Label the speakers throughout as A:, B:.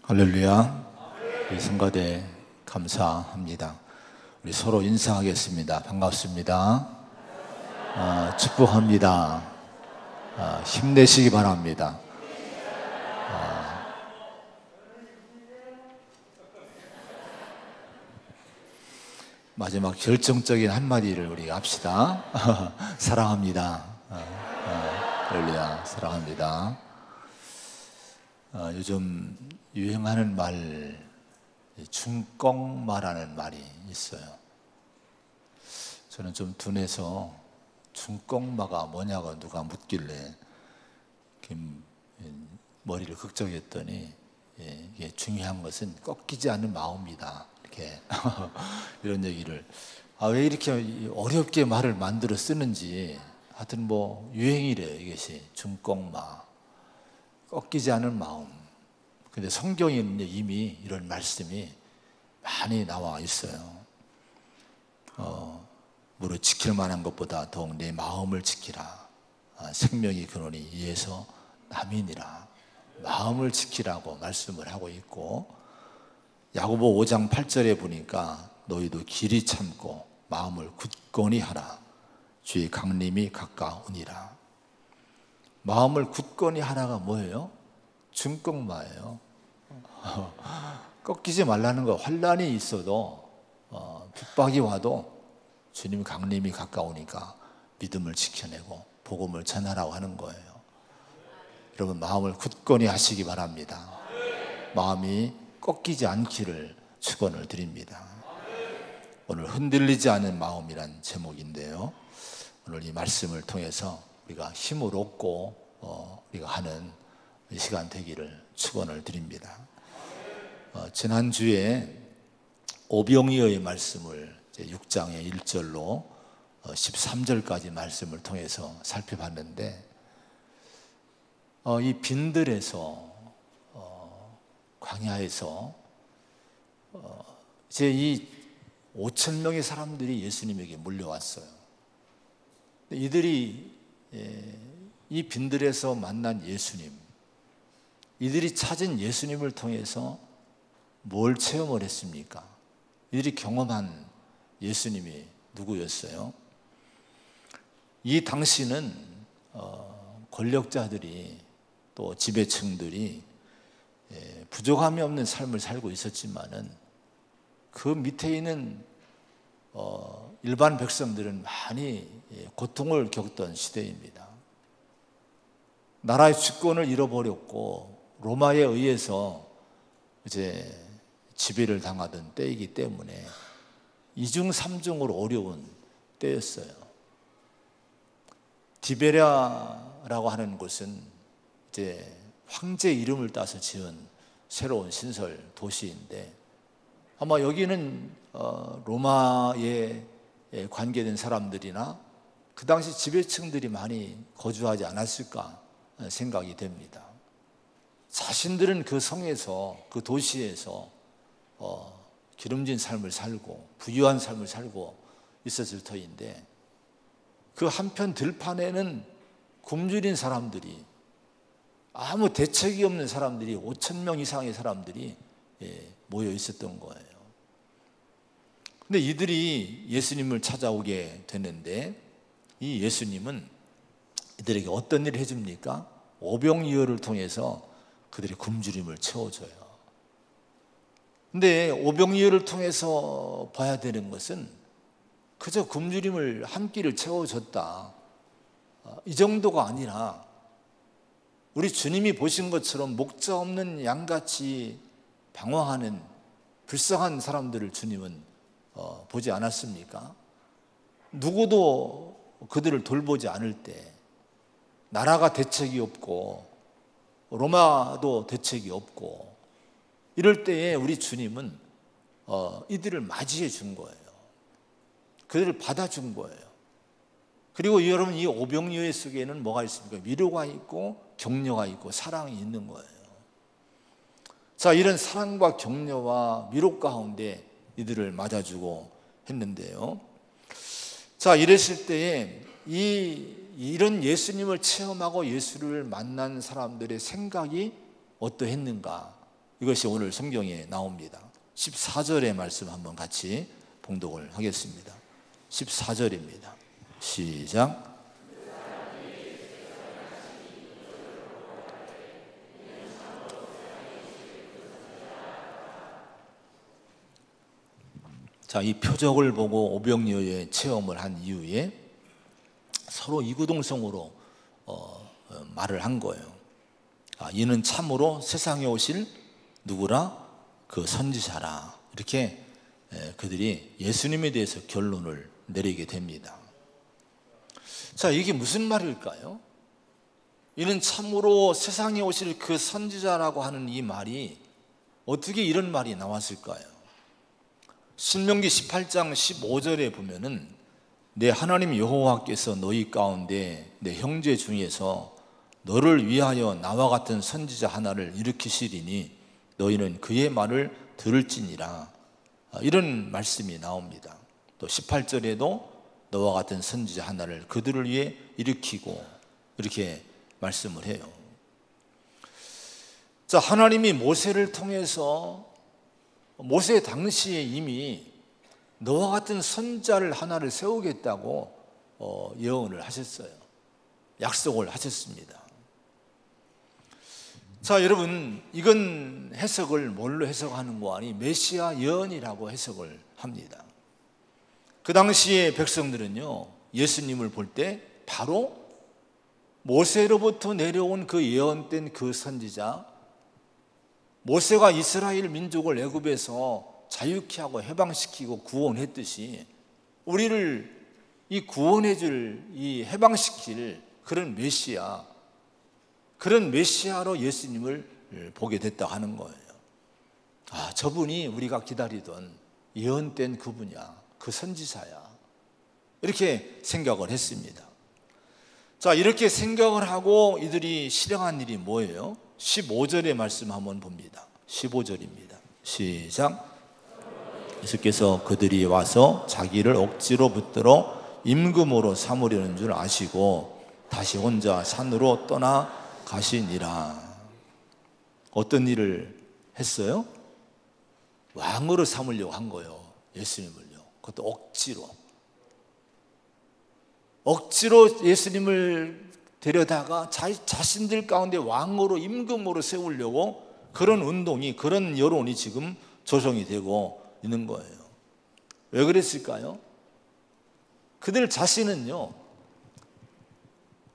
A: 할렐루야. 우리 성가대 감사합니다. 우리 서로 인사하겠습니다. 반갑습니다. 축복합니다. 힘내시기 바랍니다. 마지막 결정적인 한마디를 우리 합시다. 사랑합니다. 할렐루야. 사랑합니다. 요즘 유행하는 말, 중꺾마라는 말이 있어요. 저는 좀 둔해서 중꺾마가 뭐냐고 누가 묻길래 머리를 극적했더니 이게 중요한 것은 꺾이지 않는 마음이다. 이렇게 이런 얘기를 왜 이렇게 어렵게 말을 만들어 쓰는지 하여튼 뭐 유행이래요. 이것이 중꺾마, 꺾이지 않은 마음. 근데 성경에는 이미 이런 말씀이 많이 나와 있어요. 무릇 지킬 만한 것보다 더욱 내 마음을 지키라. 생명이 근원이 이에서 남이니라. 마음을 지키라고 말씀을 하고 있고, 야고보 5장 8절에 보니까 너희도 길이 참고 마음을 굳건히 하라. 주의 강림이 가까우니라. 마음을 굳건히 하라가 뭐예요? 중꺾마예요. 꺾이지 말라는 거. 환난이 있어도 핍박이 와도 주님 강림이 가까우니까 믿음을 지켜내고 복음을 전하라고 하는 거예요. 여러분, 마음을 굳건히 하시기 바랍니다. 마음이 꺾이지 않기를 축원을 드립니다. 오늘 흔들리지 않은 마음이란 제목인데요, 오늘 이 말씀을 통해서 우리가 힘을 얻고 우리가 하는 이 시간 되기를 축원을 드립니다. 지난주에 오병이어의 말씀을 6장의 1절로 13절까지 말씀을 통해서 살펴봤는데, 이 빈들에서 광야에서 이제 이 5천 명의 사람들이 예수님에게 몰려왔어요. 이들이 이 빈들에서 만난 예수님, 이들이 찾은 예수님을 통해서 뭘 체험을 했습니까? 이들이 경험한 예수님이 누구였어요? 이 당시는 권력자들이 또 지배층들이 부족함이 없는 삶을 살고 있었지만은 그 밑에 있는 일반 백성들은 많이 고통을 겪던 시대입니다. 나라의 주권을 잃어버렸고 로마에 의해서 이제 지배를 당하던 때이기 때문에 이중 삼중으로 어려운 때였어요. 디베랴라고 하는 곳은 이제 황제 이름을 따서 지은 새로운 신설 도시인데, 아마 여기는 로마에 관계된 사람들이나 그 당시 지배층들이 많이 거주하지 않았을까 생각이 됩니다. 자신들은 그 성에서, 그 도시에서 기름진 삶을 살고 부유한 삶을 살고 있었을 터인데, 그 한편 들판에는 굶주린 사람들이, 아무 대책이 없는 사람들이 5천 명 이상의 사람들이 모여 있었던 거예요. 근데 이들이 예수님을 찾아오게 됐는데, 이 예수님은 이들에게 어떤 일을 해줍니까? 오병이어를 통해서 그들의 굶주림을 채워줘요. 근데 오병이어를 통해서 봐야 되는 것은 그저 굶주림을 한 끼를 채워줬다, 이 정도가 아니라 우리 주님이 보신 것처럼 목자 없는 양같이 방황하는 불쌍한 사람들을 주님은 보지 않았습니까? 누구도 그들을 돌보지 않을 때, 나라가 대책이 없고 로마도 대책이 없고 이럴 때에 우리 주님은 이들을 맞이해 준 거예요. 그들을 받아준 거예요. 그리고 여러분, 이 오병이어 속에는 뭐가 있습니까? 위로가 있고 격려가 있고 사랑이 있는 거예요. 자, 이런 사랑과 격려와 위로 가운데 이들을 맞아주고 했는데요, 자, 이랬을 때에 이런 예수님을 체험하고 예수를 만난 사람들의 생각이 어떠했는가? 이것이 오늘 성경에 나옵니다. 14절의 말씀 한번 같이 봉독을 하겠습니다. 14절입니다. 시작. 자, 이 표적을 보고 오병이어의 체험을 한 이후에 서로 이구동성으로 말을 한 거예요. 이는 참으로 세상에 오실 누구라? 그 선지자라. 이렇게 그들이 예수님에 대해서 결론을 내리게 됩니다. 자, 이게 무슨 말일까요? 이는 참으로 세상에 오실 그 선지자라고 하는 이 말이 어떻게 이런 말이 나왔을까요? 신명기 18장 15절에 보면은 내 하나님 여호와께서 너희 가운데 내 형제 중에서 너를 위하여 나와 같은 선지자 하나를 일으키시리니 너희는 그의 말을 들을지니라. 이런 말씀이 나옵니다. 또 18절에도 너와 같은 선지자 하나를 그들을 위해 일으키고 이렇게 말씀을 해요. 자, 하나님이 모세를 통해서 모세 당시에 이미 너와 같은 선지자를 하나를 세우겠다고 예언을 하셨어요. 약속을 하셨습니다. 자, 여러분, 이건 해석을 뭘로 해석하는 거 아니? 메시아 예언이라고 해석을 합니다. 그 당시에 백성들은요, 예수님을 볼 때 바로 모세로부터 내려온 그 예언된 그 선지자, 모세가 이스라엘 민족을 애굽에서 자유케 하고 해방시키고 구원했듯이 우리를 이 구원해줄, 이 해방시킬 그런 메시아, 그런 메시아로 예수님을 보게 됐다 하는 거예요. 저분이 우리가 기다리던 예언된 그분이야, 그 선지자야, 이렇게 생각을 했습니다. 자, 이렇게 생각을 하고 이들이 실행한 일이 뭐예요? 15절의 말씀 한번 봅니다. 15절입니다. 시작. 예수께서 그들이 와서 자기를 억지로 붙들어 임금으로 삼으려는 줄 아시고 다시 혼자 산으로 떠나 가시니라. 어떤 일을 했어요? 왕으로 삼으려고 한 거예요. 예수님을요. 그것도 억지로 예수님을 데려다가 자신들 가운데 왕으로 임금으로 세우려고 그런 운동이, 그런 여론이 지금 조성이 되고 있는 거예요. 왜 그랬을까요? 그들 자신은요,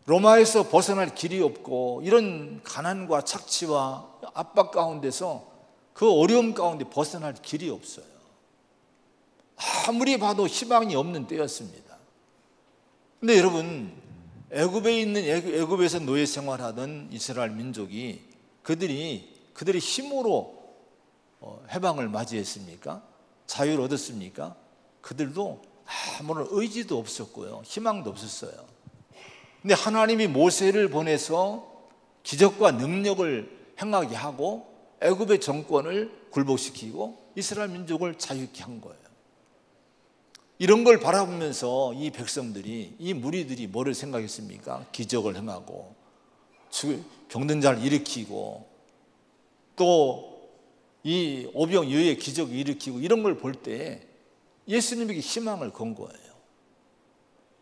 A: 로마에서 벗어날 길이 없고 이런 가난과 착취와 압박 가운데서 그 어려움 가운데 벗어날 길이 없어요. 아무리 봐도 희망이 없는 때였습니다. 근데 여러분, 애굽에서 노예 생활하던 이스라엘 민족이 그들의 힘으로 해방을 맞이했습니까? 자유를 얻었습니까? 그들도 아무런 의지도 없었고요, 희망도 없었어요. 근데 하나님이 모세를 보내서 기적과 능력을 행하게 하고 애굽의 정권을 굴복시키고 이스라엘 민족을 자유케 한 거예요. 이런 걸 바라보면서 이 백성들이, 이 무리들이 뭐를 생각했습니까? 기적을 행하고 병든 자를 일으키고 또 이 오병이어의 기적을 일으키고 이런 걸 볼 때 예수님에게 희망을 건 거예요.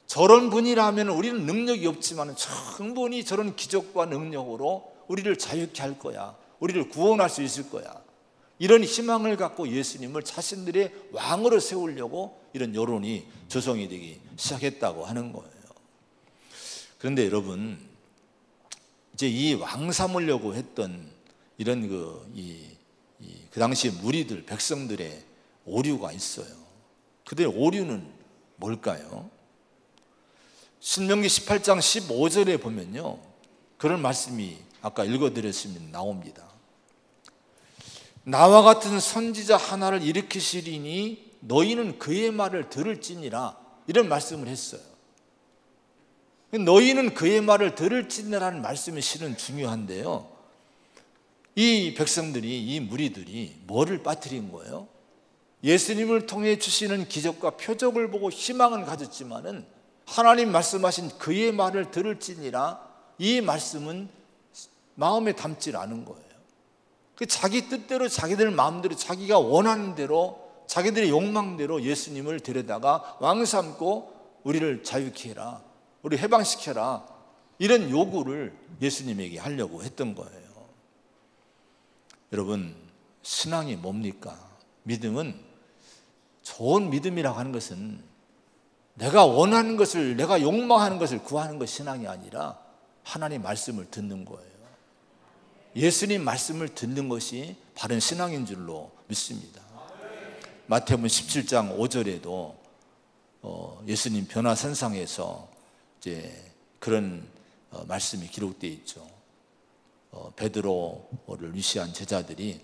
A: 저런 분이라면 우리는 능력이 없지만 충분히 저런 기적과 능력으로 우리를 자유케 할 거야, 우리를 구원할 수 있을 거야, 이런 희망을 갖고 예수님을 자신들의 왕으로 세우려고 이런 여론이 조성이 되기 시작했다고 하는 거예요. 그런데 여러분, 이제 이 왕 삼으려고 했던 이런 그 당시 무리들, 백성들의 오류가 있어요. 그들의 오류는 뭘까요? 신명기 18장 15절에 보면요, 그런 말씀이 아까 읽어드렸으면 나옵니다. 나와 같은 선지자 하나를 일으키시리니 너희는 그의 말을 들을지니라, 이런 말씀을 했어요. 너희는 그의 말을 들을지니라는 말씀이 실은 중요한데요, 이 백성들이, 이 무리들이 뭐를 빠뜨린 거예요? 예수님을 통해 주시는 기적과 표적을 보고 희망을 가졌지만은 하나님 말씀하신 그의 말을 들을지니라, 이 말씀은 마음에 담지 않은 거예요. 그 자기 뜻대로, 자기들 마음대로, 자기가 원하는 대로, 자기들의 욕망대로 예수님을 데려다가 왕 삼고 우리를 자유케 해라, 우리 해방시켜라, 이런 요구를 예수님에게 하려고 했던 거예요. 여러분, 신앙이 뭡니까? 믿음은, 좋은 믿음이라고 하는 것은 내가 원하는 것을, 내가 욕망하는 것을 구하는 것이 신앙이 아니라 하나님 말씀을 듣는 거예요. 예수님 말씀을 듣는 것이 바른 신앙인 줄로 믿습니다. 마태복음 17장 5절에도 예수님 변화산상에서 이제 그런 말씀이 기록되어 있죠. 베드로를 위시한 제자들이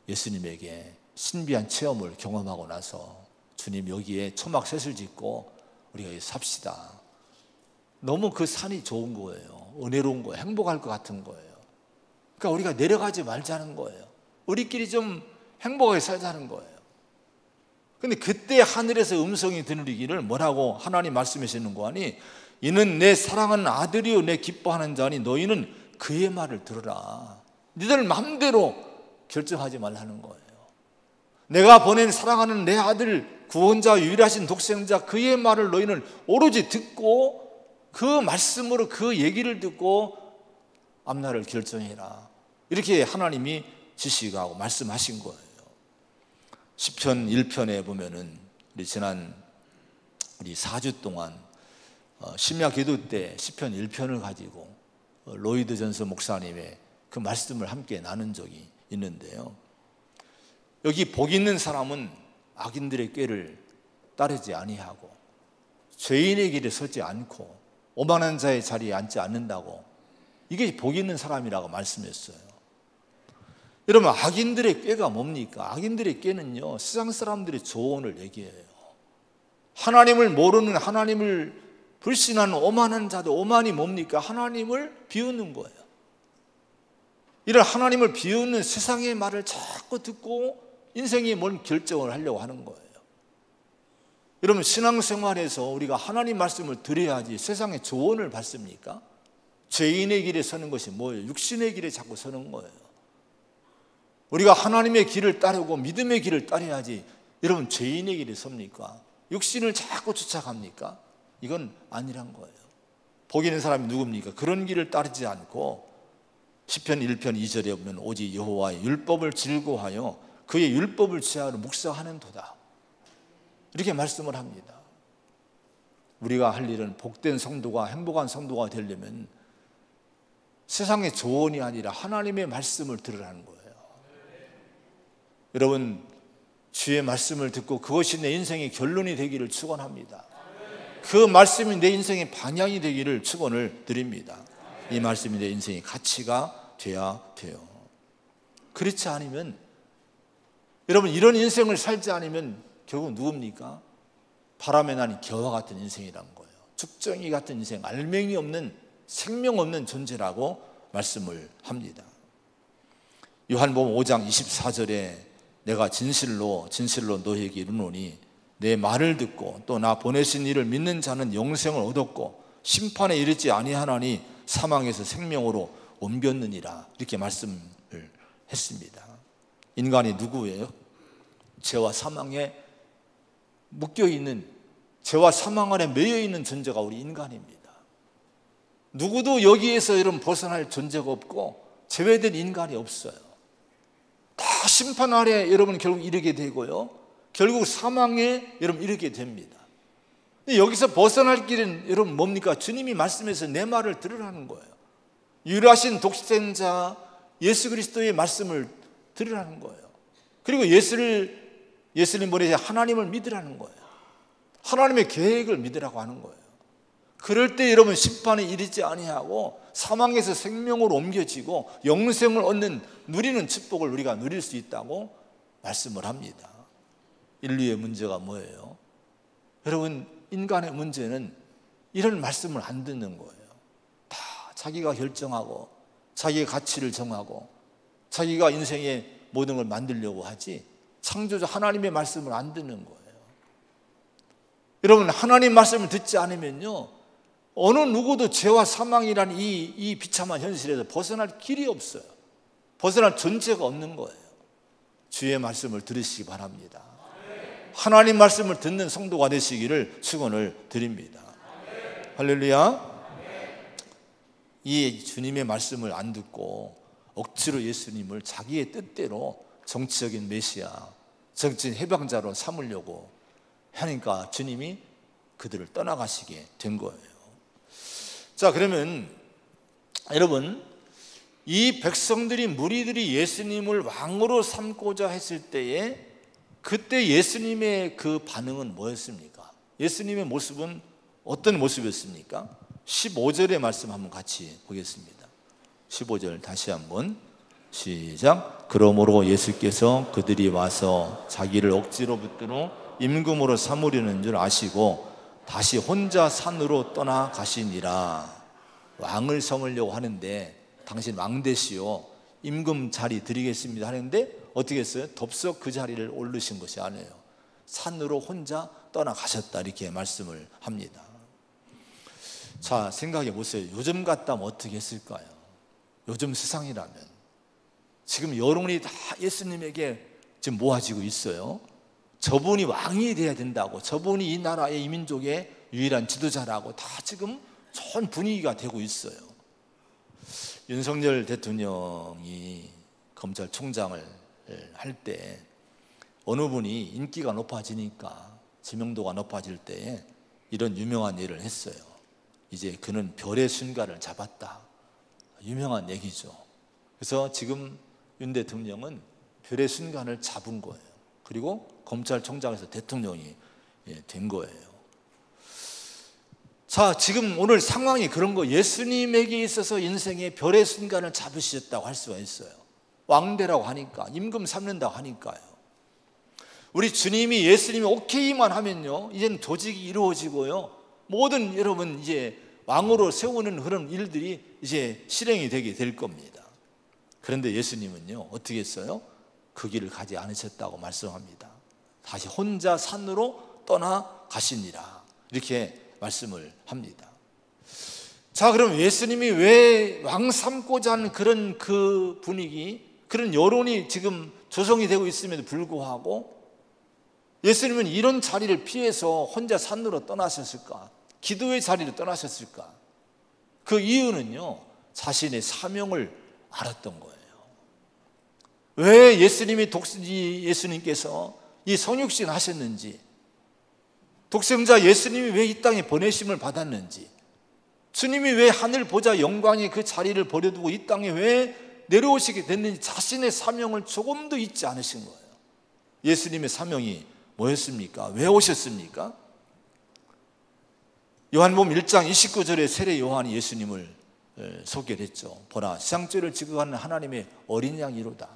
A: 예수님에게 신비한 체험을 경험하고 나서, 주님 여기에 초막셋을 짓고 우리가 여기 삽시다. 너무 그 산이 좋은 거예요. 은혜로운 거예요. 행복할 것 같은 거예요. 그러니까 우리가 내려가지 말자는 거예요. 우리끼리 좀 행복하게 살자는 거예요. 근데 그때 하늘에서 음성이 들리기를 뭐라고 하나님 말씀하시는 거 아니? 이는 내 사랑하는 아들이요 내 기뻐하는 자니 너희는 그의 말을 들으라. 너희들 마음대로 결정하지 말라는 거예요. 내가 보낸 사랑하는 내 아들, 구원자, 유일하신 독생자, 그의 말을 너희는 오로지 듣고 그 말씀으로 그 얘기를 듣고 앞날을 결정해라. 이렇게 하나님이 지시하고 말씀하신 거예요. 시편 1편에 보면은 우리 4주 동안 심야 기도 때 시편 1편을 가지고 로이드 전서 목사님의 그 말씀을 함께 나눈 적이 있는데요. 여기 복 있는 사람은 악인들의 꾀를 따르지 아니하고 죄인의 길에 서지 않고 오만한 자의 자리에 앉지 않는다고, 이게 복 있는 사람이라고 말씀했어요. 여러분, 악인들의 꾀가 뭡니까? 악인들의 꾀는요, 세상 사람들의 조언을 얘기해요. 하나님을 모르는, 하나님을 불신하는 오만한 자들, 오만이 뭡니까? 하나님을 비웃는 거예요. 이런 하나님을 비웃는 세상의 말을 자꾸 듣고 인생에 뭔 결정을 하려고 하는 거예요. 여러분, 신앙생활에서 우리가 하나님 말씀을 들어야지 세상의 조언을 받습니까? 죄인의 길에 서는 것이 뭐예요? 육신의 길에 자꾸 서는 거예요. 우리가 하나님의 길을 따르고 믿음의 길을 따라야지. 여러분, 죄인의 길에 섭니까? 육신을 자꾸 쫓아갑니까? 이건 아니란 거예요. 복 있는 사람이 누굽니까? 그런 길을 따르지 않고 시편 1편 2절에 보면 오직 여호와의 율법을 즐거워하여 그의 율법을 지하로 묵상하는 도다, 이렇게 말씀을 합니다. 우리가 할 일은 복된 성도가, 행복한 성도가 되려면 세상의 조언이 아니라 하나님의 말씀을 들으라는 거예요. 여러분, 주의 말씀을 듣고 그것이 내 인생의 결론이 되기를 축원합니다. 그 말씀이 내 인생의 방향이 되기를 축원을 드립니다. 이 말씀이 내 인생의 가치가 돼야 돼요. 그렇지 않으면, 여러분, 이런 인생을 살지 않으면 결국 누굽니까? 바람에 나는 겨와 같은 인생이란 거예요. 죽정이 같은 인생, 알맹이 없는, 생명 없는 존재라고 말씀을 합니다. 요한복음 5장 24절에 내가 진실로 너희에게 이르노니 내 말을 듣고 또 나 보내신 이를 믿는 자는 영생을 얻었고 심판에 이르지 아니하나니 사망에서 생명으로 옮겼느니라, 이렇게 말씀을 했습니다. 인간이 누구예요? 죄와 사망에 묶여있는, 죄와 사망 안에 매여있는 존재가 우리 인간입니다. 누구도 여기에서 여러분 벗어날 존재가 없고 제외된 인간이 없어요. 다 심판 아래 여러분 결국 이르게 되고요, 결국 사망에 여러분 이르게 됩니다. 근데 여기서 벗어날 길은 여러분 뭡니까? 주님이 말씀해서 내 말을 들으라는 거예요. 유일하신 독생자 예수 그리스도의 말씀을 들으라는 거예요. 그리고 예수님 보내신 하나님을 믿으라는 거예요. 하나님의 계획을 믿으라고 하는 거예요. 그럴 때 여러분 심판에 이르지 아니하고 사망에서 생명으로 옮겨지고 영생을 누리는 축복을 우리가 누릴 수 있다고 말씀을 합니다. 인류의 문제가 뭐예요? 여러분, 인간의 문제는 이런 말씀을 안 듣는 거예요. 다 자기가 결정하고 자기의 가치를 정하고 자기가 인생의 모든 걸 만들려고 하지 창조주 하나님의 말씀을 안 듣는 거예요. 여러분, 하나님 말씀을 듣지 않으면요, 어느 누구도 죄와 사망이라는 이 비참한 현실에서 벗어날 길이 없어요. 벗어날 존재가 없는 거예요. 주의 말씀을 들으시기 바랍니다. 하나님 말씀을 듣는 성도가 되시기를 축원을 드립니다. 할렐루야. 이 주님의 말씀을 안 듣고 억지로 예수님을 자기의 뜻대로 정치적인 메시아, 정치적인 해방자로 삼으려고 하니까 주님이 그들을 떠나가시게 된 거예요. 자, 그러면 여러분, 이 백성들이, 무리들이 예수님을 왕으로 삼고자 했을 때에 그때 예수님의 그 반응은 뭐였습니까? 예수님의 모습은 어떤 모습이었습니까? 15절의 말씀 한번 같이 보겠습니다. 15절 다시 한번 시작. 그러므로 예수께서 그들이 와서 자기를 억지로 붙들어 임금으로 삼으려는 줄 아시고 다시 혼자 산으로 떠나가시니라. 왕을 삼으려고 하는데 당신 왕 되시오, 임금 자리 드리겠습니다 하는데 어떻게 했어요? 덥석 그 자리를 오르신 것이 아니에요. 산으로 혼자 떠나가셨다, 이렇게 말씀을 합니다. 자, 생각해 보세요. 요즘 같다면 어떻게 했을까요? 요즘 세상이라면 지금 여론이 다 예수님에게 지금 모아지고 있어요. 저분이 왕이 돼야 된다고, 저분이 이 나라의, 이 민족의 유일한 지도자라고 다 지금 전 분위기가 되고 있어요. 윤석열 대통령이 검찰총장을 할 때 어느 분이 인기가 높아지니까, 지명도가 높아질 때에 이런 유명한 일을 했어요. 이제 그는 별의 순간을 잡았다, 유명한 얘기죠. 그래서 지금 윤 대통령은 별의 순간을 잡은 거예요. 그리고 검찰총장에서 대통령이 된 거예요. 자, 지금 오늘 상황이 그런 거, 예수님에게 있어서 인생의 별의 순간을 잡으셨다고 할 수가 있어요. 왕대라고 하니까, 임금 삼는다고 하니까요. 우리 주님이, 예수님이 오케이만 하면요, 이제는 조직이 이루어지고요, 모든 여러분 이제 왕으로 세우는 그런 일들이 이제 실행이 되게 될 겁니다. 그런데 예수님은요, 어떻게 했어요? 그 길을 가지 않으셨다고 말씀합니다. 다시 혼자 산으로 떠나가시니라, 이렇게 말씀을 합니다. 자, 그럼 예수님이 왜 왕 삼고자 하는 그런 그 분위기, 그런 여론이 지금 조성이 되고 있음에도 불구하고 예수님은 이런 자리를 피해서 혼자 산으로 떠나셨을까? 기도의 자리를 떠나셨을까? 그 이유는요, 자신의 사명을 알았던 거예요. 왜 예수님께서 이 성육신 하셨는지, 독생자 예수님이 왜 이 땅에 보내심을 받았는지, 주님이 왜 하늘 보좌 영광의 그 자리를 버려두고 이 땅에 왜 내려오시게 됐는지 자신의 사명을 조금도 잊지 않으신 거예요. 예수님의 사명이 뭐였습니까? 왜 오셨습니까? 요한복음 1장 29절에 세례 요한이 예수님을 소개를 했죠. 보라, 세상죄를 지고 가는 하나님의 어린 양이로다,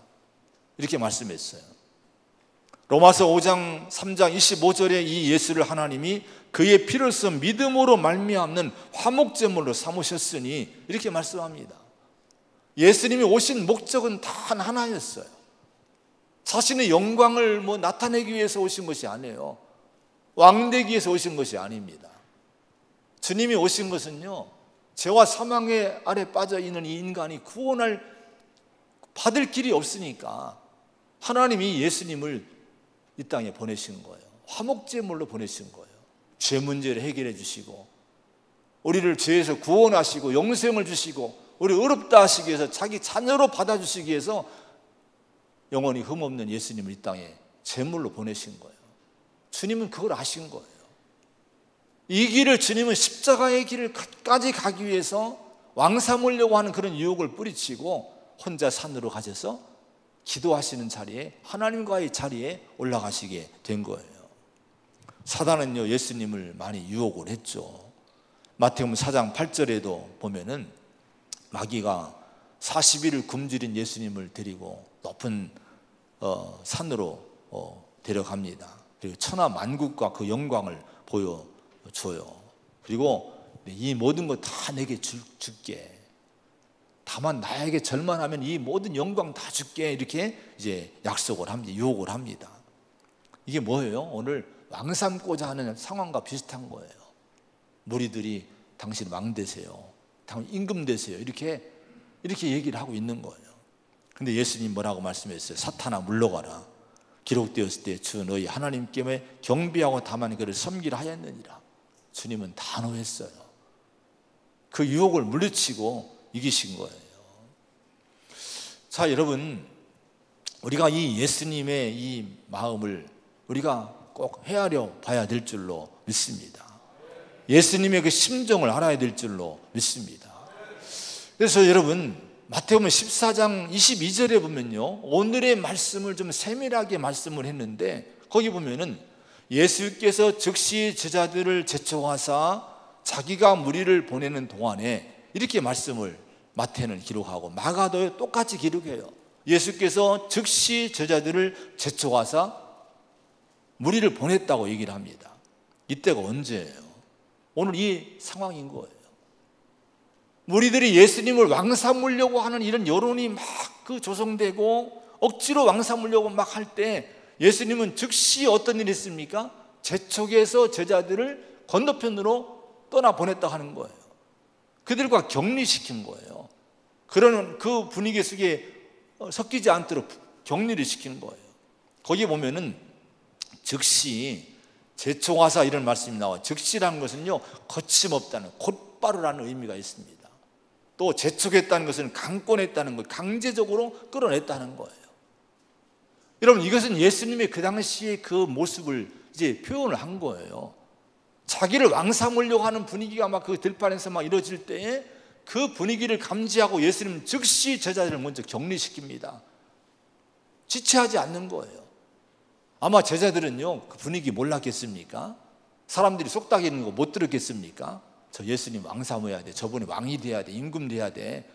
A: 이렇게 말씀했어요. 로마서 5장 3장 25절에 이 예수를 하나님이 그의 피로써 믿음으로 말미암는 화목제물로 삼으셨으니, 이렇게 말씀합니다. 예수님이 오신 목적은 단 하나였어요. 자신의 영광을 나타내기 위해서 오신 것이 아니에요. 왕되기 위해서 오신 것이 아닙니다. 주님이 오신 것은요, 죄와 사망의 아래 빠져 있는 이 인간이 구원을 받을 길이 없으니까 하나님이 예수님을 이 땅에 보내신 거예요. 화목제물로 보내신 거예요. 죄 문제를 해결해 주시고, 우리를 죄에서 구원하시고 영생을 주시고, 우리 의롭다 하시기 위해서 자기 자녀로 받아주시기 위해서 영원히 흠없는 예수님을 이 땅에 제물로 보내신 거예요. 주님은 그걸 아신 거예요. 이 길을, 주님은 십자가의 길을까지 가기 위해서 왕 삼으려고 하는 그런 유혹을 뿌리치고 혼자 산으로 가셔서 기도하시는 자리에, 하나님과의 자리에 올라가시게 된 거예요. 사단은요, 예수님을 많이 유혹을 했죠. 마태복음 4장 8절에도 보면은 마귀가 40일을 굶주린 예수님을 데리고 높은 산으로 데려갑니다. 그리고 천하 만국과 그 영광을 보여줘요. 그리고 이 모든 것 다 내게 줄게, 다만 나에게 절만하면 이 모든 영광 다 줄게, 이렇게 이제 약속을 합니다. 유혹을 합니다. 이게 뭐예요? 오늘 왕 삼고자 하는 상황과 비슷한 거예요. 무리들이 당신 왕 되세요, 당신 임금 되세요, 이렇게 얘기를 하고 있는 거예요. 근데 예수님 뭐라고 말씀했어요? 사탄아 물러가라. 기록되었을 때 주 너희 하나님께 경배하고 다만 그를 섬기라 하였느니라. 주님은 단호했어요. 그 유혹을 물리치고 이기신 거예요. 자, 여러분, 우리가 이 예수님의 이 마음을 우리가 꼭 헤아려 봐야 될 줄로 믿습니다. 예수님의 그 심정을 알아야 될 줄로 믿습니다. 그래서 여러분, 마태복음 14장 22절에 보면요, 오늘의 말씀을 좀 세밀하게 말씀을 했는데, 거기 보면은 예수께서 즉시 제자들을 제초하사 자기가 무리를 보내는 동안에 이렇게 말씀을 마태는 기록하고 마가도 똑같이 기록해요. 예수께서 즉시 제자들을 제초하사 무리를 보냈다고 얘기를 합니다. 이때가 언제예요? 오늘 이 상황인 거예요. 무리들이 예수님을 왕 삼으려고 하는 이런 여론이 막 그 조성되고 억지로 왕 삼으려고 막 할 때 예수님은 즉시 어떤 일이 있습니까? 재촉해서 제자들을 건너편으로 떠나 보냈다 하는 거예요. 그들과 격리시킨 거예요. 그러는 그 분위기 속에 섞이지 않도록 격리를 시킨 거예요. 거기 보면은 즉시 제초하사 이런 말씀이 나와요. 즉시라는 것은요, 거침없다는, 곧바로라는 의미가 있습니다. 또 재촉했다는 것은 강권했다는 것, 강제적으로 끌어냈다는 거예요. 여러분, 이것은 예수님의 그 당시의 그 모습을 이제 표현을 한 거예요. 자기를 왕 삼으려고 하는 분위기가 막 그 들판에서 막 이루어질 때에 그 분위기를 감지하고 예수님은 즉시 제자들을 먼저 격리시킵니다. 지체하지 않는 거예요. 아마 제자들은요, 그 분위기 몰랐겠습니까? 사람들이 속닥이는 거 못 들었겠습니까? 저 예수님 왕 삼아야 돼, 저분이 왕이 돼야 돼, 임금 돼야 돼,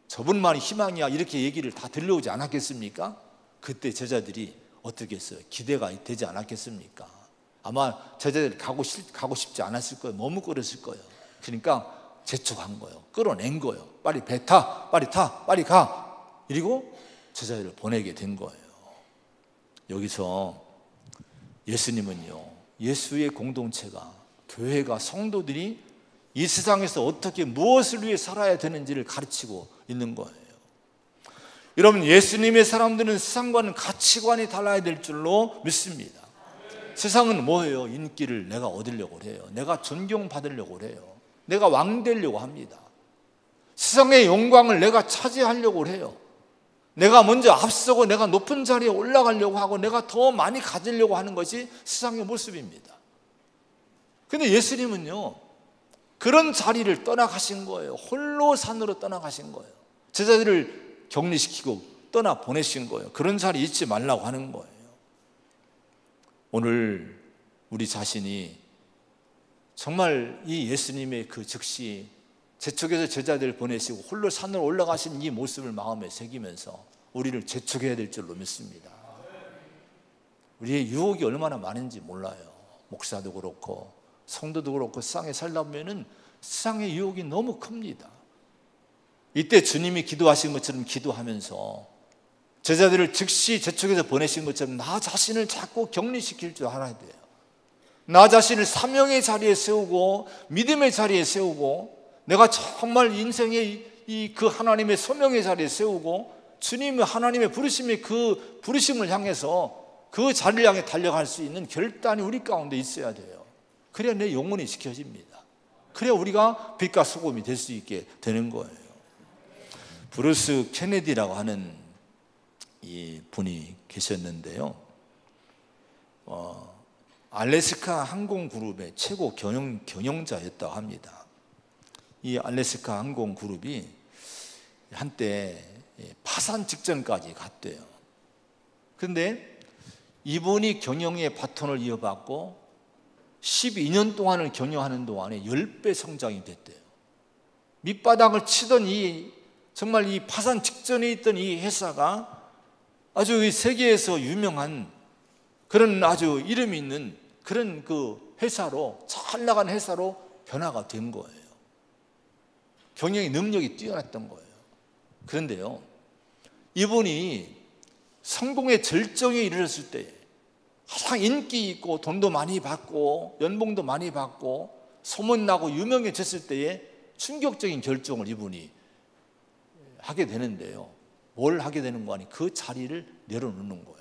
A: 저분만이 희망이야, 이렇게 얘기를 다 들려오지 않았겠습니까? 그때 제자들이 어떻게 했어요? 기대가 되지 않았겠습니까? 아마 제자들이 가고 싶지 않았을 거예요. 머뭇거렸을 거예요. 그러니까 재촉한 거예요. 끌어낸 거예요. 빨리 배 타, 빨리 타, 빨리 가. 그리고 제자들을 보내게 된 거예요. 여기서 예수님은요, 예수의 공동체가, 교회가, 성도들이 이 세상에서 어떻게 무엇을 위해 살아야 되는지를 가르치고 있는 거예요. 여러분, 예수님의 사람들은 세상과는 가치관이 달라야 될 줄로 믿습니다. 세상은 뭐예요? 인기를 내가 얻으려고 해요. 내가 존경받으려고 해요. 내가 왕 되려고 합니다. 세상의 영광을 내가 차지하려고 해요. 내가 먼저 앞서고 내가 높은 자리에 올라가려고 하고 내가 더 많이 가지려고 하는 것이 세상의 모습입니다. 근데 예수님은요, 그런 자리를 떠나가신 거예요. 홀로 산으로 떠나가신 거예요. 제자들을 격리시키고 떠나 보내신 거예요. 그런 자리 잊지 말라고 하는 거예요. 오늘 우리 자신이 정말 이 예수님의 그 즉시 재촉해서 제자들을 보내시고 홀로 산으로 올라가신 이 모습을 마음에 새기면서 우리를 재촉해야 될 줄로 믿습니다. 우리의 유혹이 얼마나 많은지 몰라요. 목사도 그렇고 성도도 그렇고 세상에 살다 보면은 세상의 유혹이 너무 큽니다. 이때 주님이 기도하신 것처럼 기도하면서 제자들을 즉시 재촉해서 보내신 것처럼 나 자신을 자꾸 격리시킬 줄 알아야 돼요. 나 자신을 사명의 자리에 세우고 믿음의 자리에 세우고 내가 정말 인생의 그 하나님의 소명의 자리에 세우고 주님의 하나님의 부르심의 그 부르심을 향해서 그 자리를 향해 달려갈 수 있는 결단이 우리 가운데 있어야 돼요. 그래야 내 영혼이 지켜집니다. 그래야 우리가 빛과 소금이 될 수 있게 되는 거예요. 브루스 케네디라고 하는 이 분이 계셨는데요, 알래스카 항공그룹의 최고 경영자였다고 합니다. 이 알래스카 항공그룹이 한때 파산 직전까지 갔대요. 그런데 이분이 경영의 바톤을 이어받고 12년 동안을 경영하는 동안에 10배 성장이 됐대요. 밑바닥을 치던 정말 이 파산 직전에 있던 이 회사가 아주 이 세계에서 유명한 그런 아주 이름이 있는 그런 그 회사로, 잘 나간 회사로 변화가 된 거예요. 경영의 능력이 뛰어났던 거예요. 그런데요, 이분이 성공의 절정에 이르렀을 때, 가장 인기 있고 돈도 많이 받고 연봉도 많이 받고 소문나고 유명해졌을 때에 충격적인 결정을 이분이 하게 되는데요, 뭘 하게 되는 거 아니? 그 자리를 내려놓는 거예요.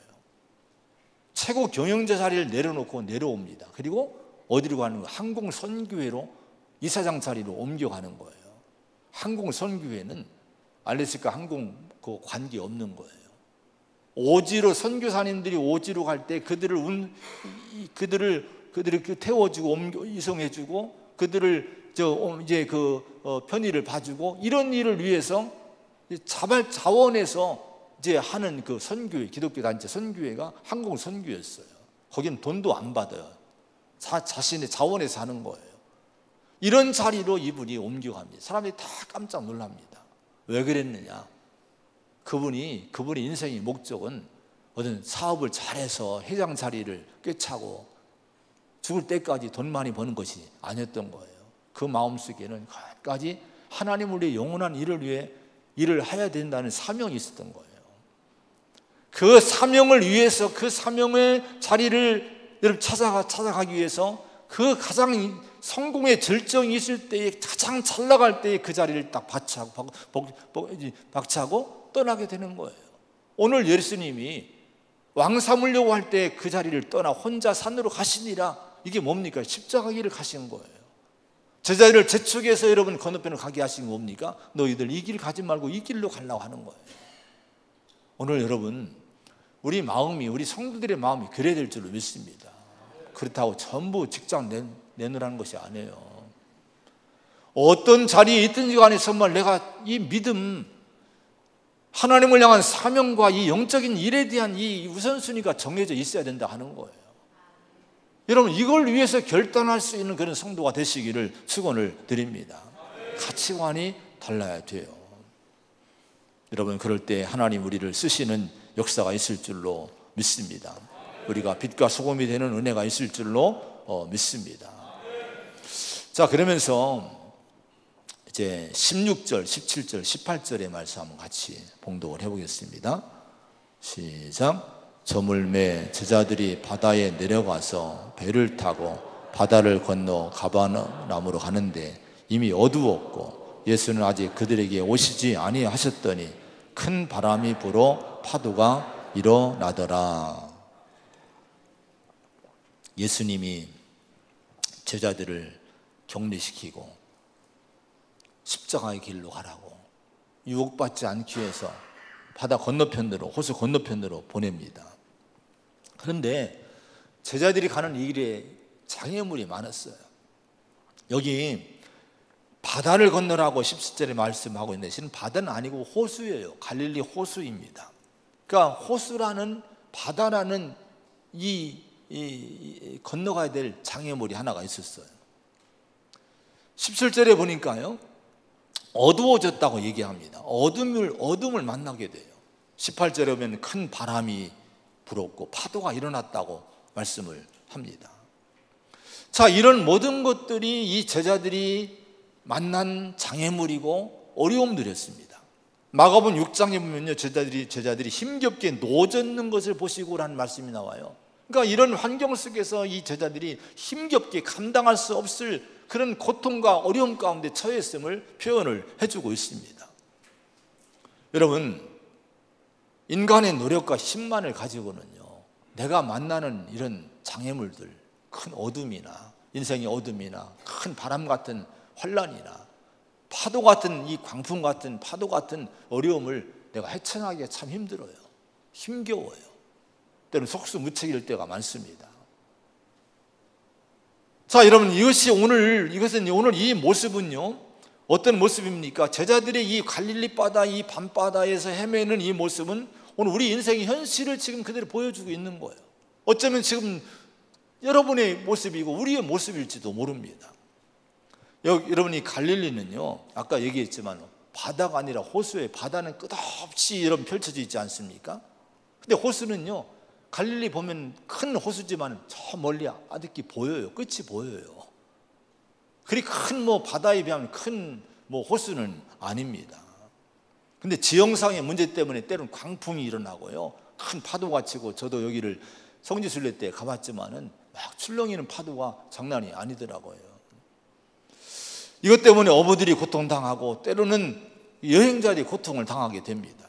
A: 최고 경영자 자리를 내려놓고 내려옵니다. 그리고 어디로 가는 거예요? 항공 선교회로 이사장 자리로 옮겨가는 거예요. 항공 선교회는 알래스카 항공 그 관계 없는 거예요. 오지로 선교사님들이 오지로 갈 때 그들을 태워주고 이송해주고 그들을 이제 편의를 봐주고 이런 일을 위해서 자원해서 이제 하는 그 선교회, 기독교 단체 선교회가 항공 선교였어요. 거기는 돈도 안 받아요. 자신의 자원에서 하는 거예요. 이런 자리로 이분이 옮겨갑니다. 사람들이 다 깜짝 놀랍니다. 왜 그랬느냐? 그분이 인생의 목적은 어떤 사업을 잘해서 회장 자리를 꿰차고 죽을 때까지 돈 많이 버는 것이 아니었던 거예요. 그 마음속에는 끝까지 하나님을 위해 영원한 일을 위해 일을 해야 된다는 사명이 있었던 거예요. 그 사명을 위해서 그 사명의 자리를 여러분 찾아가기 위해서 그 가장 성공의 절정이 있을 때에 가장 잘 나갈 때에 그 자리를 딱 박차고 떠나게 되는 거예요. 오늘 예수님이 왕 삼으려고 할 때 그 자리를 떠나 혼자 산으로 가시니라. 이게 뭡니까? 십자가 길을 가신 거예요. 제자들을 재촉해서 여러분 건너편을 가게 하신 게 뭡니까? 너희들 이 길 가지 말고 이 길로 가려고 하는 거예요. 오늘 여러분 우리 마음이, 우리 성도들의 마음이 그래야 될 줄로 믿습니다. 그렇다고 전부 직장 내놓으라는 것이 아니에요. 어떤 자리에 있든지 간에 정말 내가 이 믿음, 하나님을 향한 사명과 이 영적인 일에 대한 이 우선순위가 정해져 있어야 된다 하는 거예요. 여러분 이걸 위해서 결단할 수 있는 그런 성도가 되시기를 축원을 드립니다. 가치관이 달라야 돼요. 여러분 그럴 때 하나님 우리를 쓰시는 역사가 있을 줄로 믿습니다. 우리가 빛과 소금이 되는 은혜가 있을 줄로 믿습니다. 자, 그러면서 이제 16절, 17절, 18절의 말씀 한번 같이 봉독을 해보겠습니다. 시작. 저물매 제자들이 바다에 내려가서 배를 타고 바다를 건너 가버나움으로 가는데 이미 어두웠고 예수는 아직 그들에게 오시지 아니하셨더니 큰 바람이 불어 파도가 일어나더라. 예수님이 제자들을 격리시키고 십자가의 길로 가라고 유혹받지 않기 위해서 바다 건너편으로, 호수 건너편으로 보냅니다. 그런데 제자들이 가는 이 길에 장애물이 많았어요. 여기 바다를 건너라고 17절에 말씀하고 있는데 실은 바다는 아니고 호수예요. 갈릴리 호수입니다. 그러니까 호수라는, 바다라는 이 건너가야 될 장애물이 하나가 있었어요. 17절에 보니까요, 어두워졌다고 얘기합니다. 어둠을 만나게 돼요. 18절에 보면 큰 바람이 불었고 파도가 일어났다고 말씀을 합니다. 자, 이런 모든 것들이 이 제자들이 만난 장애물이고 어려움들이었습니다. 마가복음 6장에 보면요, 제자들이 힘겹게 노젓는 것을 보시고라는 말씀이 나와요. 그러니까 이런 환경 속에서 이 제자들이 힘겹게 감당할 수 없을 그런 고통과 어려움 가운데 처했음을 표현을 해주고 있습니다. 여러분, 인간의 노력과 힘만을 가지고는요, 내가 만나는 이런 장애물들, 큰 어둠이나 인생의 어둠이나 큰 바람 같은 환란이나 파도 같은 이 광풍 같은 파도 같은 어려움을 내가 헤쳐나가기가 참 힘들어요. 힘겨워요. 때로는 속수무책일 때가 많습니다. 자, 여러분, 이것은 오늘 이 모습은요, 어떤 모습입니까? 제자들의 이 갈릴리 바다, 이 밤바다에서 헤매는 이 모습은 오늘 우리 인생의 현실을 지금 그대로 보여주고 있는 거예요. 어쩌면 지금 여러분의 모습이고 우리의 모습일지도 모릅니다. 여러분이 갈릴리는요, 아까 얘기했지만 바다가 아니라 호수예요. 바다는 끝없이 여러분 펼쳐져 있지 않습니까? 근데 호수는요, 갈릴리 보면 큰 호수지만 저 멀리 아득히 보여요. 끝이 보여요. 그리 큰 바다에 비하면 큰 호수는 아닙니다. 근데 지형상의 문제 때문에 때로는 광풍이 일어나고요, 큰 파도가 치고, 저도 여기를 성지순례 때 가봤지만은 막 출렁이는 파도가 장난이 아니더라고요. 이것 때문에 어부들이 고통당하고 때로는 여행자들이 고통을 당하게 됩니다.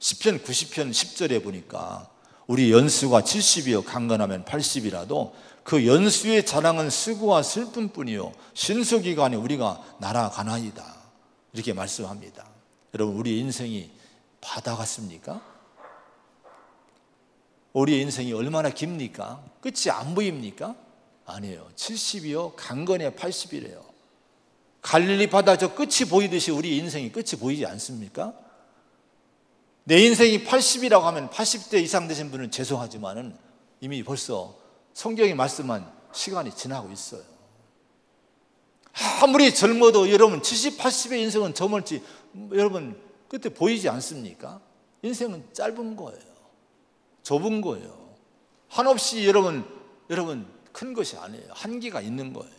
A: 시편 90편 10절에 보니까 우리 연수가 70이요 강건하면 80이라도 그 연수의 자랑은 수고와 슬픔뿐이요 신수기간에 우리가 날아가나이다, 이렇게 말씀합니다. 여러분, 우리 인생이 바다 같습니까? 우리의 인생이 얼마나 깁니까? 끝이 안 보입니까? 아니에요. 70이요 강건해 80이래요. 갈릴리 바다 저 끝이 보이듯이 우리 인생이 끝이 보이지 않습니까? 내 인생이 80이라고 하면 80대 이상 되신 분은 죄송하지만은 이미 벌써 성경이 말씀한 시간이 지나고 있어요. 아무리 젊어도 여러분 70, 80의 인생은 저멀지 여러분 끝에 보이지 않습니까? 인생은 짧은 거예요. 좁은 거예요. 한없이 여러분 큰 것이 아니에요. 한계가 있는 거예요.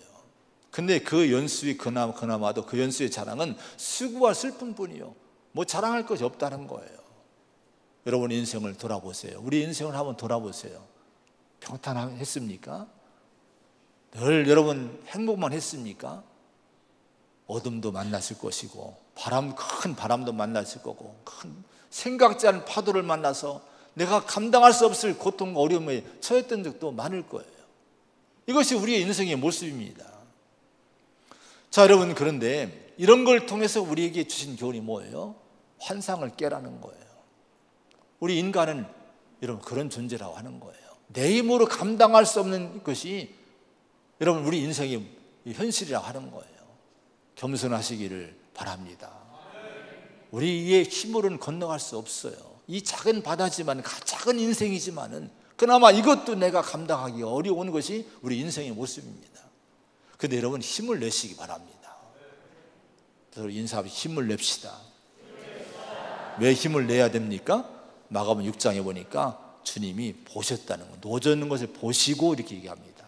A: 근데 그 연수의 그나마도 그 연수의 자랑은 수고와 슬픔뿐이요 뭐 자랑할 것이 없다는 거예요. 여러분 인생을 돌아보세요. 우리 인생을 한번 돌아보세요. 평탄했습니까? 늘 여러분 행복만 했습니까? 어둠도 만났을 것이고 큰 바람도 만났을 거고 큰 생각지 않은 파도를 만나서 내가 감당할 수 없을 고통과 어려움에 처했던 적도 많을 거예요. 이것이 우리의 인생의 모습입니다. 자, 여러분, 그런데 이런 걸 통해서 우리에게 주신 교훈이 뭐예요? 환상을 깨라는 거예요. 우리 인간은 여러분 그런 존재라고 하는 거예요. 내 힘으로 감당할 수 없는 것이 여러분 우리 인생의 현실이라고 하는 거예요. 겸손하시기를 바랍니다. 우리의 힘으로는 건너갈 수 없어요. 이 작은 바다지만, 작은 인생이지만은 그나마 이것도 내가 감당하기 어려운 것이 우리 인생의 모습입니다. 그런데 여러분 힘을 내시기 바랍니다. 그래서 인사하면 힘을 냅시다. 왜 힘을 내야 됩니까? 마가복음 6장에 보니까 주님이 보셨다는 거, 놓아졌는 것을 보시고 이렇게 얘기합니다.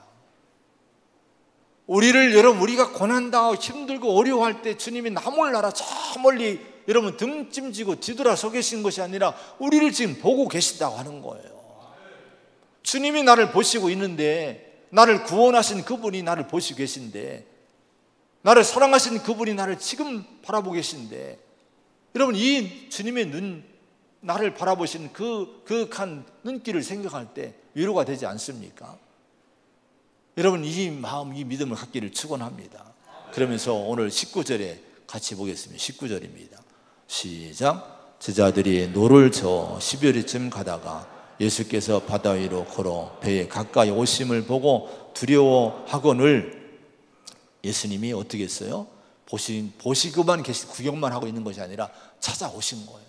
A: 우리가 고난당하고 힘들고 어려워할 때 주님이 나 몰라라 저 멀리 여러분 등짐지고 뒤돌아 서 계신 것이 아니라 우리를 지금 보고 계신다고 하는 거예요. 주님이 나를 보시고 있는데, 나를 구원하신 그분이 나를 보시고 계신데, 나를 사랑하신 그분이 나를 지금 바라보고 계신데, 여러분 이 주님의 나를 바라보신 그윽한 눈길을 생각할 때 위로가 되지 않습니까? 여러분 이 마음, 이 믿음을 갖기를 축원합니다. 그러면서 오늘 19절에 같이 보겠습니다. 19절입니다. 시작. 제자들이 노를 저어 12월쯤 가다가 예수께서 바다 위로 걸어 배에 가까이 오심을 보고 두려워하거늘, 예수님이 어떻게 했어요? 보시고만 구경만 하고 있는 것이 아니라 찾아오신 거예요.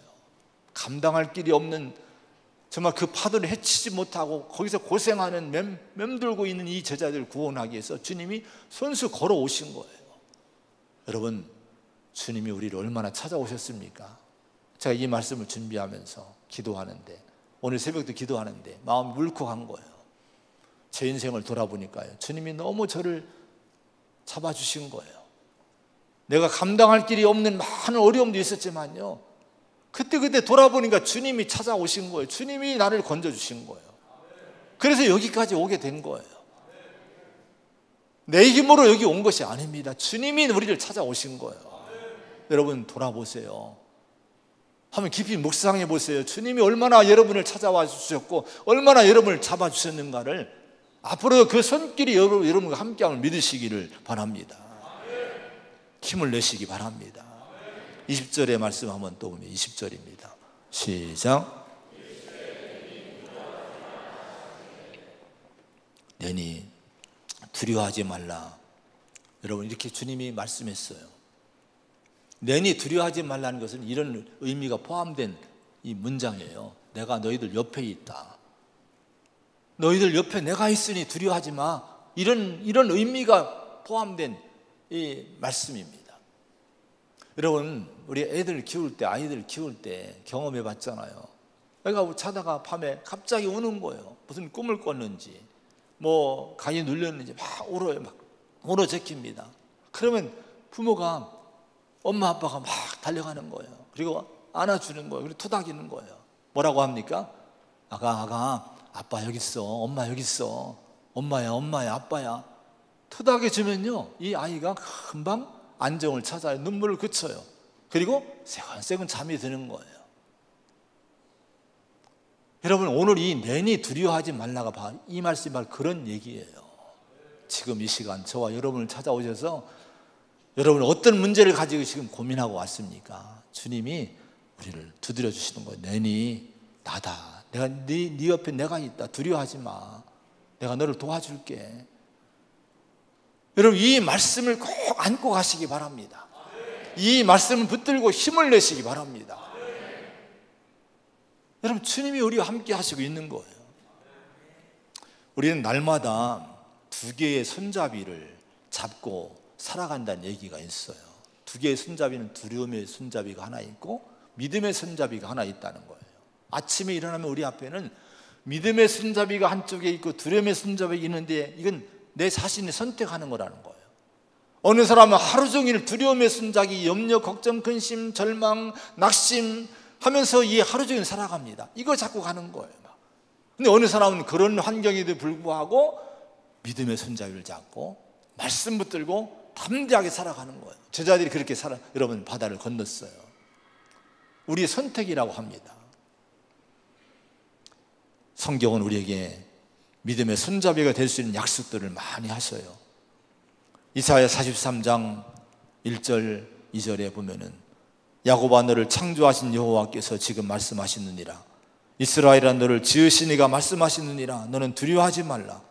A: 감당할 길이 없는, 정말 그 파도를 헤치지 못하고 거기서 고생하는 맴돌고 있는 이 제자들을 구원하기 위해서 주님이 손수 걸어오신 거예요. 여러분, 주님이 우리를 얼마나 찾아오셨습니까? 제가 이 말씀을 준비하면서 기도하는데, 오늘 새벽도 기도하는데 마음이 울컥한 거예요. 제 인생을 돌아보니까요, 주님이 너무 저를 잡아주신 거예요. 내가 감당할 길이 없는 많은 어려움도 있었지만요, 그때 돌아보니까 주님이 찾아오신 거예요. 주님이 나를 건져주신 거예요. 그래서 여기까지 오게 된 거예요. 내 힘으로 여기 온 것이 아닙니다. 주님이 우리를 찾아오신 거예요. 여러분 돌아보세요. 한번 깊이 묵상해 보세요. 주님이 얼마나 여러분을 찾아와 주셨고 얼마나 여러분을 잡아주셨는가를 앞으로 그 손길이 여러분과 함께함을 믿으시기를 바랍니다. 힘을 내시기 바랍니다. 20절의 말씀 한번 또 보면 20절입니다. 시작. 내니 두려워하지 말라. 여러분 이렇게 주님이 말씀했어요. 내니 두려워하지 말라는 것은 이런 의미가 포함된 이 문장이에요. 내가 너희들 옆에 있다. 너희들 옆에 내가 있으니 두려워하지 마. 이런 의미가 포함된 이 말씀입니다. 여러분 우리 애들 키울 때, 아이들 키울 때 경험해 봤잖아요. 애가 자다가 밤에 갑자기 우는 거예요. 무슨 꿈을 꿨는지 뭐 간이 눌렸는지 막 울어요. 막 울어제낍니다. 그러면 부모가, 엄마 아빠가 막 달려가는 거예요. 그리고 안아주는 거예요. 그리고 토닥이는 거예요. 뭐라고 합니까? 아가 아빠 여기 있어. 엄마 여기 있어. 엄마야 아빠야. 토닥여주면요 이 아이가 금방 안정을 찾아요. 눈물을 그쳐요. 그리고 새근새근 잠이 드는 거예요. 여러분, 오늘 이 내니 두려워하지 말라가 이 말씀이 바로 그런 얘기예요. 지금 이 시간 저와 여러분을 찾아오셔서 여러분 어떤 문제를 가지고 지금 고민하고 왔습니까? 주님이 우리를 두드려 주시는 거예요. 내니 나다. 내가 네 옆에 내가 있다. 두려워하지 마. 내가 너를 도와줄게. 여러분, 이 말씀을 꼭 안고 가시기 바랍니다. 이 말씀을 붙들고 힘을 내시기 바랍니다. 여러분, 주님이 우리와 함께 하시고 있는 거예요. 우리는 날마다 두 개의 손잡이를 잡고 살아간다는 얘기가 있어요. 두 개의 손잡이는 두려움의 손잡이가 하나 있고 믿음의 손잡이가 하나 있다는 거예요. 아침에 일어나면 우리 앞에는 믿음의 손잡이가 한쪽에 있고 두려움의 손잡이가 있는데 이건 내 자신이 선택하는 거라는 거예요. 어느 사람은 하루 종일 두려움의 손잡이, 염려, 걱정, 근심, 절망, 낙심 하면서 이 하루 종일 살아갑니다. 이거 잡고 가는 거예요. 근데 어느 사람은 그런 환경에도 불구하고 믿음의 손잡이를 잡고 말씀 붙들고 담대하게 살아가는 거예요. 제자들이 그렇게 여러분 바다를 건넜어요. 우리의 선택이라고 합니다. 성경은 우리에게 믿음의 손잡이가 될 수 있는 약속들을 많이 하셔요. 이사야 43장 1절 2절에 보면은 야곱아 너를 창조하신 여호와께서 지금 말씀하시느니라. 이스라엘아 너를 지으신 이가 말씀하시느니라. 너는 두려워하지 말라.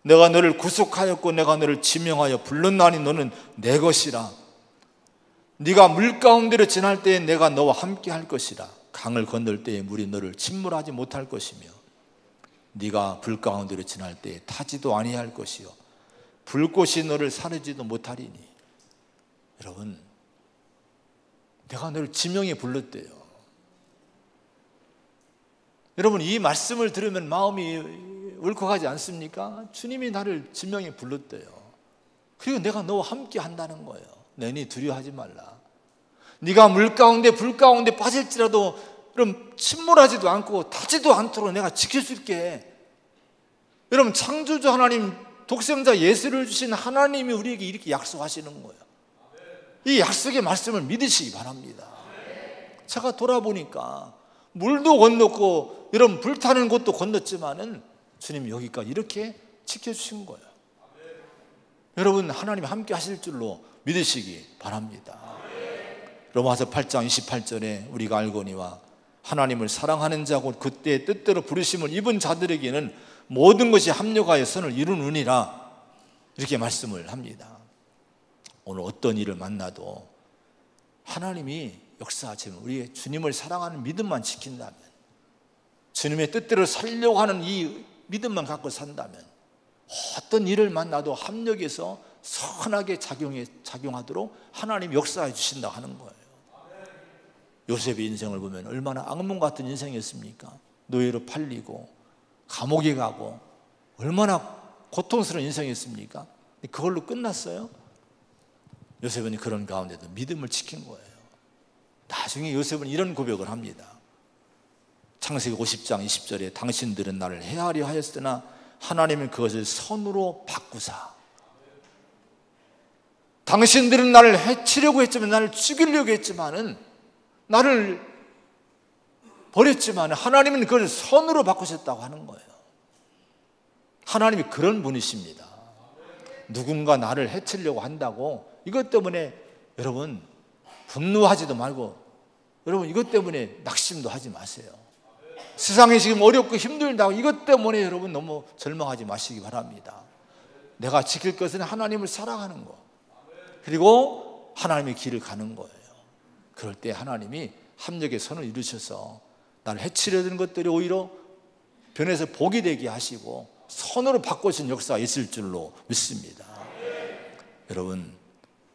A: 내가 너를 구속하였고 내가 너를 지명하여 불렀나니 너는 내 것이라. 네가 물 가운데로 지날 때에 내가 너와 함께 할 것이라. 강을 건널 때에 물이 너를 침몰하지 못할 것이며 네가 불 가운데로 지날 때에 타지도 아니할 것이요 불꽃이 너를 사르지도 못하리니. 여러분, 내가 너를 지명해 불렀대요. 여러분, 이 말씀을 들으면 마음이 울컥하지 않습니까? 주님이 나를 지명해 불렀대요. 그리고 내가 너와 함께 한다는 거예요. 내니 두려워하지 말라. 네가 물 가운데 불 가운데 빠질지라도 그럼 침몰하지도 않고 타지도 않도록 내가 지켜줄게. 여러분, 창조주 하나님, 독생자 예수를 주신 하나님이 우리에게 이렇게 약속하시는 거예요. 이 약속의 말씀을 믿으시기 바랍니다. 제가 돌아보니까 물도 건넜고 여러분 불타는 곳도 건넜지만은 주님이 여기까지 이렇게 지켜주신 거예요. 여러분, 하나님 함께 하실 줄로 믿으시기 바랍니다. 로마서 8장 28절에 우리가 알거니와 하나님을 사랑하는 자고 그때의 뜻대로 부르심을 입은 자들에게는 모든 것이 합력하여 선을 이루느니라. 이렇게 말씀을 합니다. 오늘 어떤 일을 만나도 하나님이 역사하시면 우리의 주님을 사랑하는 믿음만 지킨다면, 주님의 뜻대로 살려고 하는 이 믿음만 갖고 산다면 어떤 일을 만나도 합력해서 선하게 작용하도록 하나님이 역사해 주신다 하는 거예요. 요셉의 인생을 보면 얼마나 악몽 같은 인생이었습니까? 노예로 팔리고 감옥에 가고 얼마나 고통스러운 인생이었습니까? 그걸로 끝났어요? 요셉은 그런 가운데도 믿음을 지킨 거예요. 나중에 요셉은 이런 고백을 합니다. 창세기 50장 20절에 당신들은 나를 해하려 하였으나 하나님은 그것을 선으로 바꾸사. 당신들은 나를 해치려고 했지만, 나를 죽이려고 했지만은, 나를 버렸지만 하나님은 그걸 선으로 바꾸셨다고 하는 거예요. 하나님이 그런 분이십니다. 누군가 나를 해치려고 한다고 이것 때문에 여러분 분노하지도 말고, 여러분 이것 때문에 낙심도 하지 마세요. 세상이 지금 어렵고 힘들다고 이것 때문에 여러분 너무 절망하지 마시기 바랍니다. 내가 지킬 것은 하나님을 사랑하는 것, 그리고 하나님의 길을 가는 거예요. 그럴 때 하나님이 합력의 선을 이루셔서 나를 해치려는 것들이 오히려 변해서 복이 되게 하시고 선으로 바꾸신 역사가 있을 줄로 믿습니다. 여러분,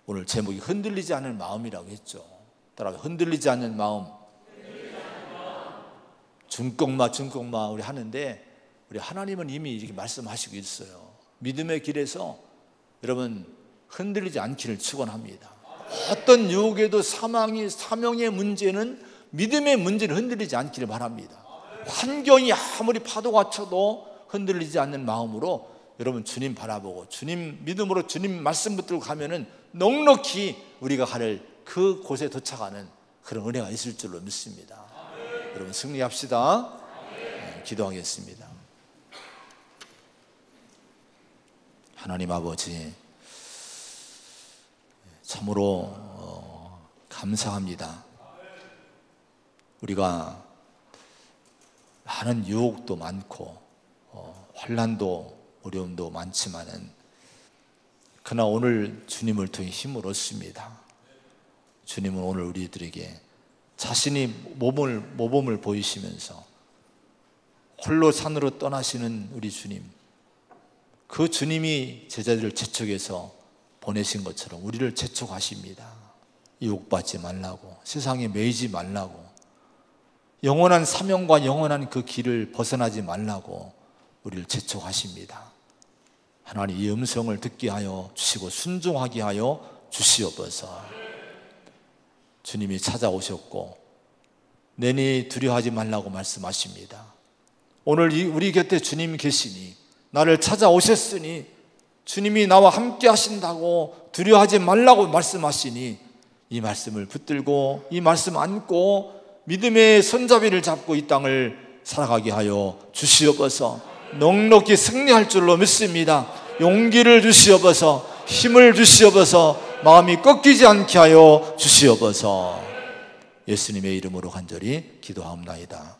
A: 오늘 제목이 흔들리지 않는 마음이라고 했죠. 따라서 흔들리지 않는 마음. 중꺾마 우리 하는데, 우리 하나님은 이미 이렇게 말씀하시고 있어요. 믿음의 길에서 여러분 흔들리지 않기를 축원합니다. 어떤 유혹에도 사명의 문제는, 믿음의 문제는 흔들리지 않기를 바랍니다. 환경이 아무리 파도가 쳐도 흔들리지 않는 마음으로 여러분 주님 바라보고 주님 믿음으로 주님 말씀 붙들고 가면은 넉넉히 우리가 갈 그 곳에 도착하는 그런 은혜가 있을 줄로 믿습니다. 여러분 승리합시다. 기도하겠습니다. 하나님 아버지, 참으로 감사합니다. 우리가 많은 유혹도 많고 환난도 어려움도 많지만은 그러나 오늘 주님을 통해 힘을 얻습니다. 주님은 오늘 우리들에게 자신이 모범을 보이시면서 홀로 산으로 떠나시는 우리 주님, 그 주님이 제자들을 재촉해서 보내신 것처럼 우리를 재촉하십니다. 유혹받지 말라고, 세상에 매이지 말라고, 영원한 사명과 영원한 그 길을 벗어나지 말라고 우리를 재촉하십니다. 하나님, 이 음성을 듣게 하여 주시고 순종하게 하여 주시옵소서. 주님이 찾아오셨고 내니 두려워하지 말라고 말씀하십니다. 오늘 우리 곁에 주님 계시니, 나를 찾아오셨으니, 주님이 나와 함께 하신다고 두려워하지 말라고 말씀하시니, 이 말씀을 붙들고 이 말씀 안고 믿음의 손잡이를 잡고 이 땅을 살아가게 하여 주시옵소서. 넉넉히 승리할 줄로 믿습니다. 용기를 주시옵소서. 힘을 주시옵소서. 마음이 꺾이지 않게 하여 주시옵소서. 예수님의 이름으로 간절히 기도하옵나이다.